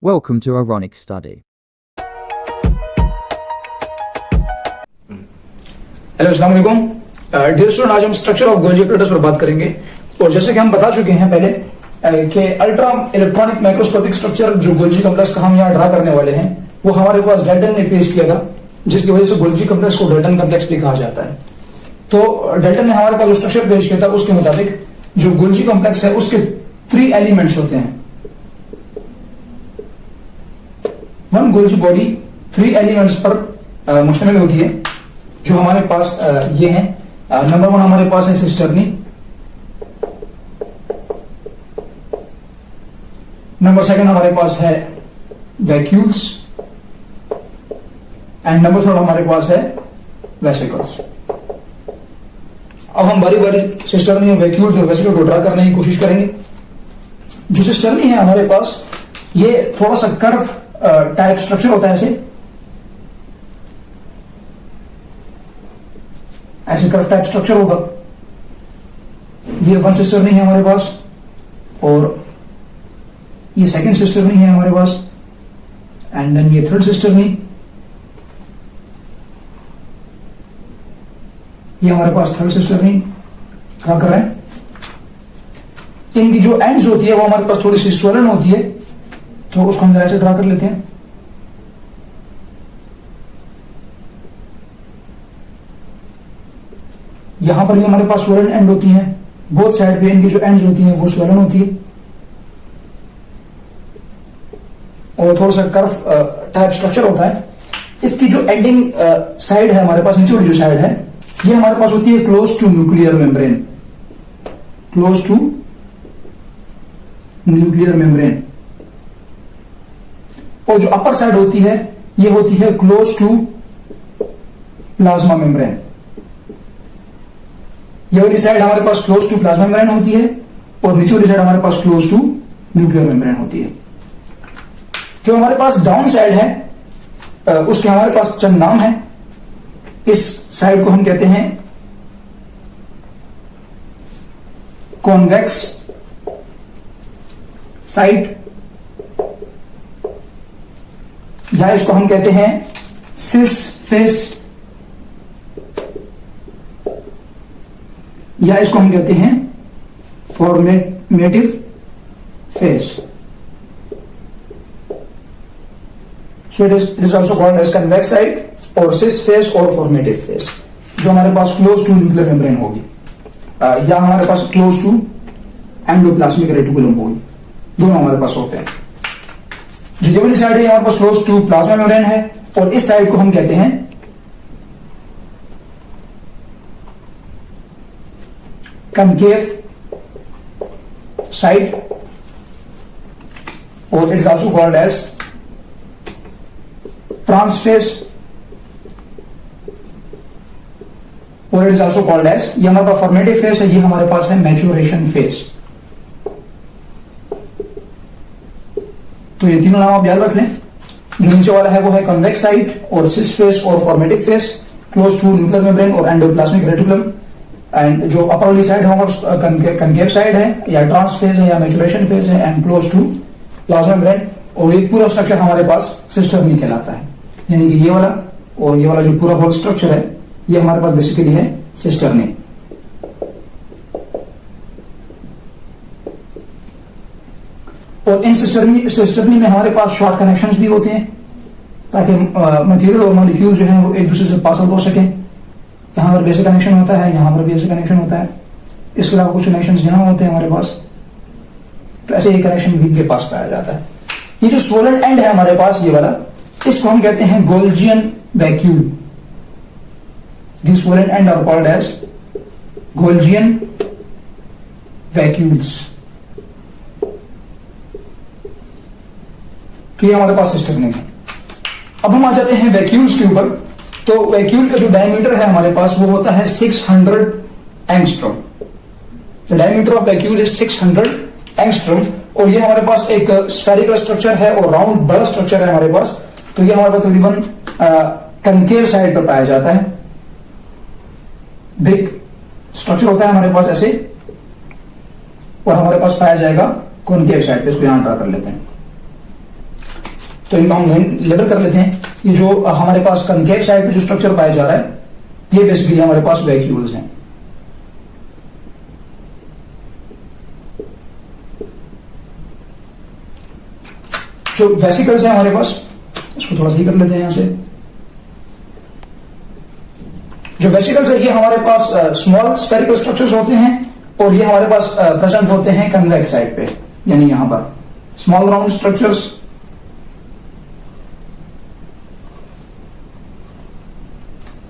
Welcome to Ironic Study. Hello अस्सलाम वालेकुम dear student, आज हम स्ट्रक्चर ऑफ गोल्जी एपरेटस पर बात करेंगे। और जैसे कि हम बता चुके हैं पहले कि अल्ट्रा इलेक्ट्रॉनिक माइक्रोस्कोपिक स्ट्रक्चर जो गोल्जी कॉम्प्लेक्स का हम यहाँ ड्रा करने वाले हैं वो हमारे पास डेल्टन ने पेश किया था, जिसकी वजह से गोल्जी कॉम्प्लेक्स को डेल्टन कॉम्प्लेक्स भी कहा जाता है। तो डेल्टन ने हमारे पास जो स्ट्रक्चर पेश किया था उसके मुताबिक जो गोल्जी कॉम्प्लेक्स है उसके 3 एलिमेंट्स होते हैं। वन गोल्जी बॉडी 3 एलिमेंट्स पर मुश्तमिल होती है, जो हमारे पास ये हैं। नंबर 1 हमारे पास है सिस्टर्नी, नंबर 2 हमारे पास है वैक्यूल्स एंड नंबर 3 हमारे पास है वेसिकल्स। अब हम बारी बारी सिस्टर्नी और वैक्यूल्स और वेसिकल को ड्रा करने की कोशिश करेंगे। जो सिस्टर्नी है हमारे पास ये थोड़ा सा कर्व टाइप स्ट्रक्चर होता है, ऐसे कर्व टाइप स्ट्रक्चर होगा। ये वन सिस्टर नहीं है हमारे पास और ये सेकंड सिस्टर नहीं है हमारे पास, एंड देन ये थर्ड सिस्टर नहीं, ये हमारे पास थर्ड सिस्टर नहीं। क्या कर रहे हैं, इनकी जो एंड्स होती है वो हमारे पास थोड़ी सी स्वलन होती है, तो उसको हम ऐसे ड्रा कर लेते हैं। यहां पर भी हमारे पास स्वलन एंड होती हैं, बोथ साइड पे इनकी जो एंड्स होती हैं वो स्वलन होती है, और थोड़ा सा कर्व टाइप स्ट्रक्चर होता है। इसकी जो एंडिंग साइड है हमारे पास, नीचे वाली जो साइड है ये हमारे पास होती है close to nuclear membrane, close to nuclear membrane. और जो अपर साइड होती है ये होती है क्लोज टू प्लाज्मा मेम्ब्रेन। ये वाली साइड हमारे पास क्लोज टू प्लाज्मा मेम्ब्रेन होती है और नीचे वाली साइड हमारे पास क्लोज टू न्यूक्लियर मेम्ब्रेन होती है। जो हमारे पास डाउन साइड है उसके हमारे पास चंद नाम है। इस साइड को हम कहते हैं कॉन्वेक्स साइड, या इसको हम कहते हैं सिस फेस, या इसको हम कहते हैं formative face. So it is also called as convex side और सिस फेस और फॉर्मेटिव फेस, जो हमारे पास क्लोज टू न्यूक्लियर मेम्ब्रेन होगी, या हमारे पास क्लोज टू एंडोप्लाज्मिक रेटिकुलम होगी, दोनों हमारे पास होते हैं। जो ये वाली साइड है हमारे पास क्लोज टू प्लाज्मा मेम्ब्रेन है, और इस साइड को हम कहते हैं कनकेव साइड, और it is also called as trans face, और it is also called as, ये हमारे पास फॉर्मेटिव फेस है, ये हमारे पास है मैच्योरेशन फेस। तो ये तीनों नाम आप याद रख लें। जो नीचे वाला है वो है कन्वेक्स साइड और सिस फेस और formative face, close to nuclear membrane और एंडोप्लाज्मिक रेटिकुलम। एंड जो अपर वाली साइड है वो कनकेव साइड है, या ट्रांस फेज है, या मैच्योरेशन फेज है, and close to plasma membrane. और ये पूरा स्ट्रक्चर हमारे पास सिस्टर्नी कहलाता है, यानी कि ये वाला और ये वाला जो पूरा होल स्ट्रक्चर है ये हमारे पास बेसिकली है सिस्टर्नी। और इन सिस्टर्नी में हमारे पास शॉर्ट कनेक्शंस भी होते हैं, ताकि मटेरियल और मॉलिक्यूल जो है वो एक दूसरे से पास आउट हो सके। यहाँ पर बेसिक कनेक्शन होता है, यहाँ पर बेसिक कनेक्शन होता है, इसके अलावा कुछ कनेक्शन यहाँ होते हैं हमारे पास। तो ऐसे ये कनेक्शन भी इनके पास पाया जाता है। ये जो स्वोलन एंड है हमारे पास ये वाला, इसको हम कहते हैं Golgian vacuole. These swollen end are called as Golgian vacuoles। तो ये हमारे पास सिस्टम नहीं है। अब हम आ जाते हैं वैक्यूल्स के ऊपर। तो वैक्यूल का जो डायमीटर है हमारे पास वो होता है 600 angstrom. The diameter of vacuole is 600 angstrom, और ये हमारे पास एक स्फेरिकल स्ट्रक्चर है और राउंड बड़ा स्ट्रक्चर है हमारे पास। तो ये हमारे पास तकरीबन कनकेव साइड पर पाया जाता है। बिग स्ट्रक्चर होता है हमारे पास ऐसे, और हमारे पास पाया जाएगा कॉनकेव साइड पे। इसको यहां ड्रा कर लेते हैं। तो इनको हम लेबल कर लेते हैं। ये जो हमारे पास कनकेव साइड पे जो स्ट्रक्चर पाया जा रहा है, ये बेसिकली हमारे पास वैक्यूल्स हैं। जो वेसिकल्स हैं हमारे पास, इसको थोड़ा सही कर लेते हैं यहां से। जो वेसिकल्स है ये हमारे पास स्मॉल स्फेरिकल स्ट्रक्चर्स होते हैं और ये हमारे पास प्रेजेंट होते हैं कन्वेक्स साइड पे, यानी यहां पर स्मॉल राउंड स्ट्रक्चर्स।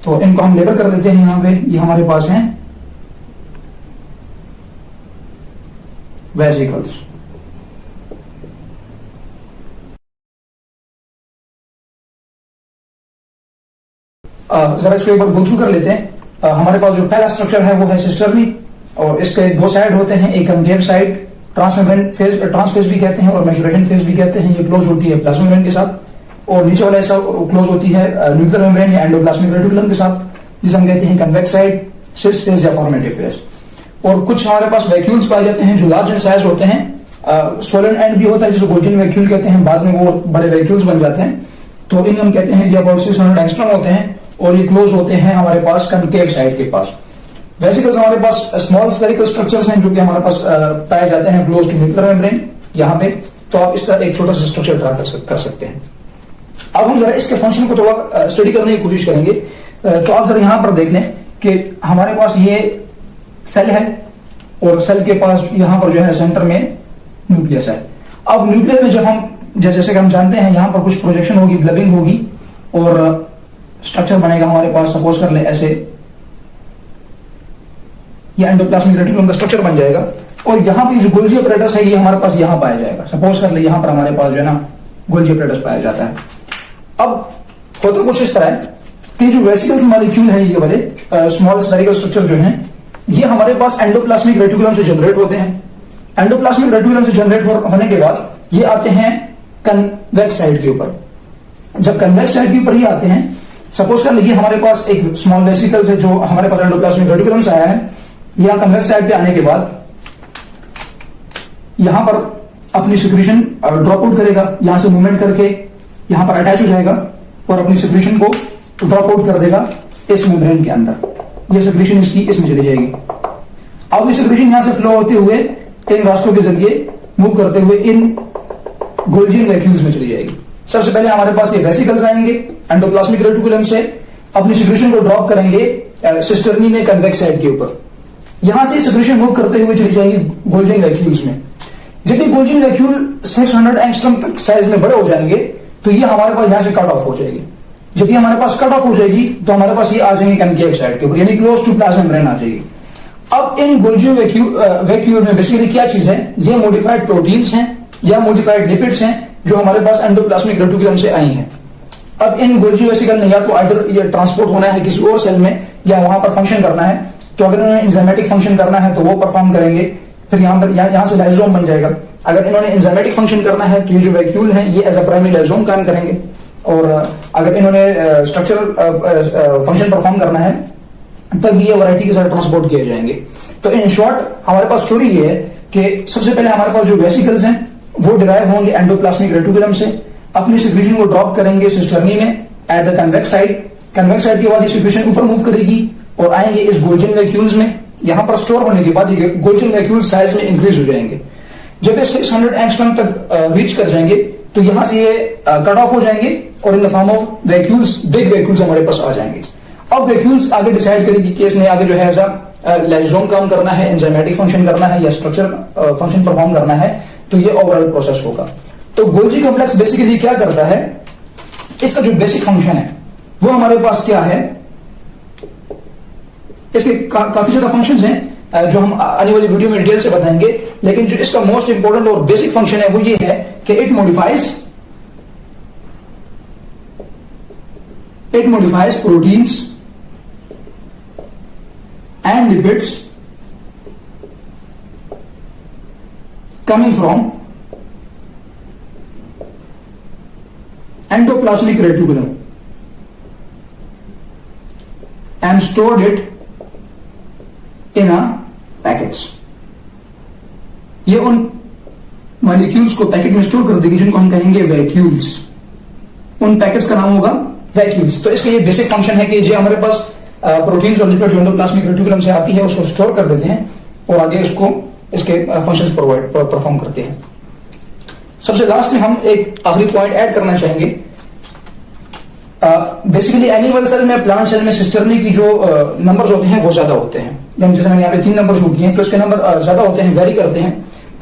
तो इनको हम लेबल कर देते हैं यहां पे, ये हमारे पास हैं वेसिकल्स। जरा इसको एक बार गो थ्रू कर लेते हैं। हमारे पास जो पहला स्ट्रक्चर है वो है सिस्टर्नी, और इसके दो साइड होते हैं, एक कनकेव साइड, ट्रांसफेज भी कहते हैं और मैचुरेशन फेज भी कहते हैं। ये क्लोज होती है प्लाज्मा मेम्ब्रेन के साथ, और नीचे वाला ऐसा क्लोज होती है न्यूक्लियर मेम्ब्रेन या एंडोप्लाज्मिक रेटिकुलम के साथ, जिसे हम कहते हैं कन्वेक्स साइड, सिस फेज या फॉर्मेटिव फेज। और कुछ हमारे पास वैक्यूल्स पाए जाते हैं जो लार्ज इन साइज होते हैं। सोलन एंड भी होता है जिसे गोल्जिन वैक्यूल कहते हैं, बाद में वो बड़े वैक्यूल्स बन जाते हैं। तो इन हम कहते हैं कि अबाउट 600 एंगस्ट्रॉम होते हैं और ये क्लोज होते हैं हमारे पास कनकेव साइड के पास। वेसिकल्स हमारे पास स्मॉल स्फेरिकल स्ट्रक्चर्स हैं जो कि हमारे पास पाए जाते हैं क्लोज टू न्यूक्लियर मेम्ब्रेन यहाँ पे। तो आप इस तरह एक छोटा सा स्ट्रक्चर ड्रा कर सकते हैं। अब हम जरा इसके फंक्शन को थोड़ा स्टडी करने की कोशिश करेंगे। तो आप जरा यहां पर देख लें कि हमारे पास ये सेल है और सेल के पास यहां पर जो है सेंटर में न्यूक्लियस है। अब न्यूक्लियस में जब हम जैसे कि हम जानते हैं यहां पर कुछ प्रोजेक्शन होगी, ब्लबिंग होगी और स्ट्रक्चर बनेगा हमारे पास। सपोज कर ले ऐसे, ये एंडोप्लाज्मिक रेटिकुलम का स्ट्रक्चर बन जाएगा और यहाँ पे जो गोल्जी अपरेटस है ये हमारे पास यहाँ पाया जाएगा। सपोज कर ले यहाँ पर हमारे पास जो है ना गोल्जी अपरेटस पाया जाता है। अब होता कुछ इस तरह है कि जो वेसिकल्स मॉलिक्यूल है ये वाले स्मॉल स्फेरिकल स्ट्रक्चर जो हैं ये हमारे पास एंडोप्लाज्मिक रेटिकुलम से जनरेट होते हैं। एंडोप्लाज्मिक रेटिकुलम से जनरेट होने के बाद ये आते हैं कन्वेक्स साइड के ऊपर। जब कन्वेक्स साइड के ऊपर ये आते हैं, सपोज कर लीजिए हमारे पास एक स्मॉल वेसिकल्स है जो हमारे पास एंडोप्लाज्मिक रेटिकुलम से आया है। यहां कन्वेक्स साइड पे आने के बाद यहां पर अपनी सिक्रीशन ड्रॉप आउट करेगा, यहां से मूवमेंट करके यहां पर अटैच हो जाएगा और अपनी सिक्रीशन को ड्रॉप आउट कर देगा इस मेम्ब्रेन के अंदर। ये सिक्रीशन इसकी इसमें चली जाएगी। अब ये सिक्रीशन यहां से फ्लो होते हुए इन रास्तों के जरिए मूव करते हुए इन गोल्जी वैक्यूल्स में चली जाएगी। सबसे पहले हमारे पास ये वेसिकल्स आएंगे एंडोप्लाज्मिक रेटिकुलम से, अपनी सिक्रीशन को ड्रॉप करेंगे सिस्टर्नी में कन्वेक्स साइड के ऊपर। यहां से सिक्रीशन मूव करते हुए चली जाएगी गोल्जी वैक्यूल्स में। जब ये गोल्जी वैक्यूल 600 एंगस्ट्रॉम तक साइज में बड़े हो जाएंगे तो ये हमारे पास यहां से कट ऑफ हो जाएगी। जब ये हमारे पास कट ऑफ हो जाएगी तो हमारे पास ये आ जाएंगे कनकेव साइड के ऊपर, यानी क्लोज टू प्लाज्मा मेम्ब्रेन आ जाएगी। अब इन गोल्जी वैक्यूल में बेसिकली क्या चीज है, ये मॉडिफाइड प्रोटीन्स हैं या मॉडिफाइड लिपिड्स हैं जो हमारे पास एंडोप्लाज्मिक रेटिकुलम से आई हैं। अब इन गोल्जी वेसिकल ने या तो आइदर ये ट्रांसपोर्ट होना है किसी और सेल में या वहां पर फंक्शन करना है। तो अगर इन्होंने एंजाइमेटिक फंक्शन करना है तो वो परफॉर्म करेंगे, फिर यहां से लाइसोम बन जाएगा। अगर इन्होंने एंजाइमेटिक फंक्शन करना है तो ये जो वैक्यूल हैं ये एज अ प्राइमरी लाइसोम काम करेंगे। और अगर इन्होंने स्ट्रक्चरल फंक्शन परफॉर्म करना है तब ये वैरायटी के साथ ट्रांसपोर्ट किए जाएंगे। तो इन शॉर्ट हमारे पास स्टोरी ये है कि सबसे पहले हमारे पास जो वेसिकल्स हैं वो डिराइव होंगे एंडोप्लाज्मिक रेटिकुलम से, अपनी सिक्रीशन को ड्रॉप करेंगे सिस्टर्नी में at the convex side. Convex side के बाद ये सिक्रीशन ऊपर मूव करेगी और आएंगे इस गोल्जन वैक्यूल्स में। यहां पर स्टोर होने के बाद ये गोल्जन वैक्यूल साइज में इंक्रीज हो जाएंगे। जब ये 600 एंगस्ट्रॉम तक रीच कर जाएंगे तो यहां से ये कट ऑफ हो जाएंगे और in the form of vacuoles, big vacuoles हमारे पास आ जाएंगे। अब वैक्यूल्स आगे डिसाइड करेगी कि इसने आगे जो है एज अ लाइसोम काम करना है, एंजाइमेटिक फंक्शन करना है या स्ट्रक्चर फंक्शन परफॉर्म करना है। तो ये ओवरऑल प्रोसेस होगा। तो गोल्जी कॉम्प्लेक्स बेसिकली क्या करता है, इसका जो बेसिक फंक्शन है वो हमारे पास क्या है, इसके काफी ज्यादा फंक्शंस हैं जो हम आने वाली वीडियो में डिटेल से बताएंगे। लेकिन जो इसका मोस्ट इंपॉर्टेंट और बेसिक फंक्शन है वो ये है कि it modifies proteins and lipids coming from endoplasmic reticulum and stored it in a packets। ये उन मॉलिक्यूल्स को पैकेट में स्टोर कर देगी जिनको हम कहेंगे वैक्यूल्स। उन पैकेट्स का नाम होगा वैक्यूल्स। तो इसका ये बेसिक फंक्शन है कि जो हमारे पास प्रोटीन्स और लिपिड जो एंडोप्लाज्मिक रेटिकुलम से आती है उसको स्टोर कर देते हैं और आगे इसको इसके फंक्शंस परफॉर्म करते हैं। सबसे लास्ट में हम एक आखिरी पॉइंट ऐड करना चाहेंगे। बेसिकली एनिमल सेल में, प्लांट सेल में सिस्टर्नी की जो नंबर्स होते हैं वो ज्यादा होते हैं। जैसे मैंने यहाँ पे 3 नंबर शो किए हैं, तो इसके नंबर ज्यादा होते हैं, वेरी करते हैं।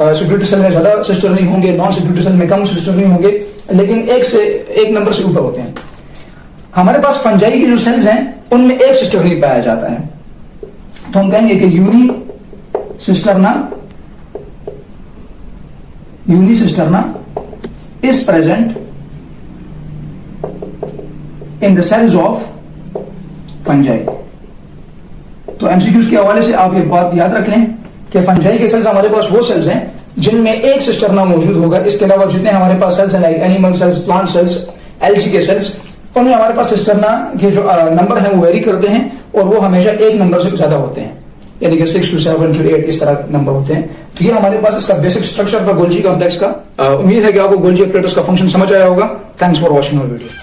सिक्योरिटी सेल में ज्यादा सिस्टर्नी होंगे, नॉन सिक्योरिटी सेल में कम सिस्टर्नी होंगे, लेकिन एक नंबर से ऊपर होते हैं। हमारे पास फंजाई की जो सेल्स हैं उनमें एक सिस्टर्नी पाया जाता है, तो हम कहेंगे कि unicisterna is present in the cells of fungi. तो एमसीक्यूज के हवाले से आप ये बात याद रख लें कि फंजाई के सेल्स हमारे पास वो सेल्स हैं जिनमें एक सिस्टर्ना मौजूद होगा। इसके अलावा जितने हमारे पास सेल्स हैं, like animal cells, plant cells, algae के सेल्स, उनमें हमारे पास सिस्टर्ना के जो नंबर हैं वो वेरी करते हैं और वो हमेशा एक नंबर से ज्यादा होते हैं, यानी कि 6 to 7 to 8 इस तरह नंबर होते हैं। तो ये हमारे पास इसका बेसिक स्ट्रक्चर था गोल्जी कॉम्प्लेक्स का। उम्मीद है कि आपको गोल्जी ऑपरेटर्स का फंक्शन समझ आया होगा। Thanks for watching our video.